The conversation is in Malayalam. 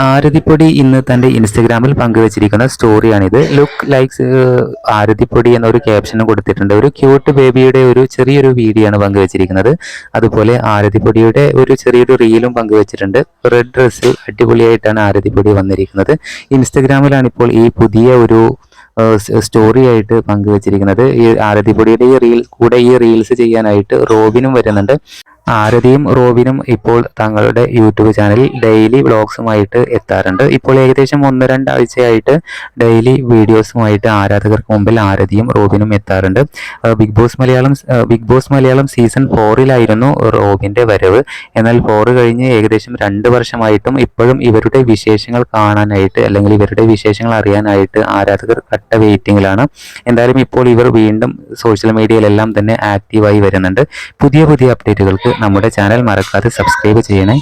ആരതിപ്പൊടി ഇന്ന് തന്റെ ഇൻസ്റ്റഗ്രാമിൽ പങ്കുവച്ചിരിക്കുന്ന സ്റ്റോറിയാണിത്. ലുക്ക് ലൈക്സ് ആരതിപ്പൊടി എന്നൊരു ക്യാപ്ഷനും കൊടുത്തിട്ടുണ്ട്. ഒരു ക്യൂട്ട് ബേബിയുടെ ഒരു ചെറിയൊരു വീഡിയോ ആണ് പങ്കുവച്ചിരിക്കുന്നത്. അതുപോലെ ആരതിപ്പൊടിയുടെ ഒരു ചെറിയൊരു റീലും പങ്കുവച്ചിട്ടുണ്ട്. റെഡ് ഡ്രസ്സിൽ അടിപൊളിയായിട്ടാണ് ആരതിപ്പൊടി വന്നിരിക്കുന്നത്. ഇൻസ്റ്റഗ്രാമിലാണ് ഇപ്പോൾ ഈ പുതിയ ഒരു സ്റ്റോറി ആയിട്ട് പങ്കുവച്ചിരിക്കുന്നത്. ഈ ആരതിപ്പൊടിയുടെ ഈ റീൽസ് ചെയ്യാനായിട്ട് റോബിനും വരുന്നുണ്ട്. ആരതിയും റോബിനും ഇപ്പോൾ തങ്ങളുടെ യൂട്യൂബ് ചാനലിൽ ഡെയിലി വ്ളോഗ്സുമായിട്ട് എത്താറുണ്ട്. ഇപ്പോൾ ഏകദേശം 1-2 ആഴ്ചയായിട്ട് ഡെയിലി വീഡിയോസുമായിട്ട് ആരാധകർക്ക് മുമ്പിൽ ആരതിയും റോബിനും എത്താറുണ്ട്. ബിഗ് ബോസ് മലയാളം സീസൺ 4-ലായിരുന്നു റോബിന്റെ വരവ്. എന്നാൽ 4 കഴിഞ്ഞ് ഏകദേശം 2 വർഷമായിട്ടും ഇപ്പോഴും ഇവരുടെ വിശേഷങ്ങൾ കാണാനായിട്ട് അല്ലെങ്കിൽ ഇവരുടെ വിശേഷങ്ങൾ അറിയാനായിട്ട് ആരാധകർ കട്ട വെയിറ്റിംഗിലാണ്. എന്തായാലും ഇപ്പോൾ ഇവർ വീണ്ടും സോഷ്യൽ മീഡിയയിലെല്ലാം തന്നെ ആക്റ്റീവായി വരുന്നുണ്ട്. പുതിയ അപ്ഡേറ്റുകൾക്ക് നമ്മുടെ ചാനൽ മറക്കാതെ സബ്സ്ക്രൈബ് ചെയ്യണേ.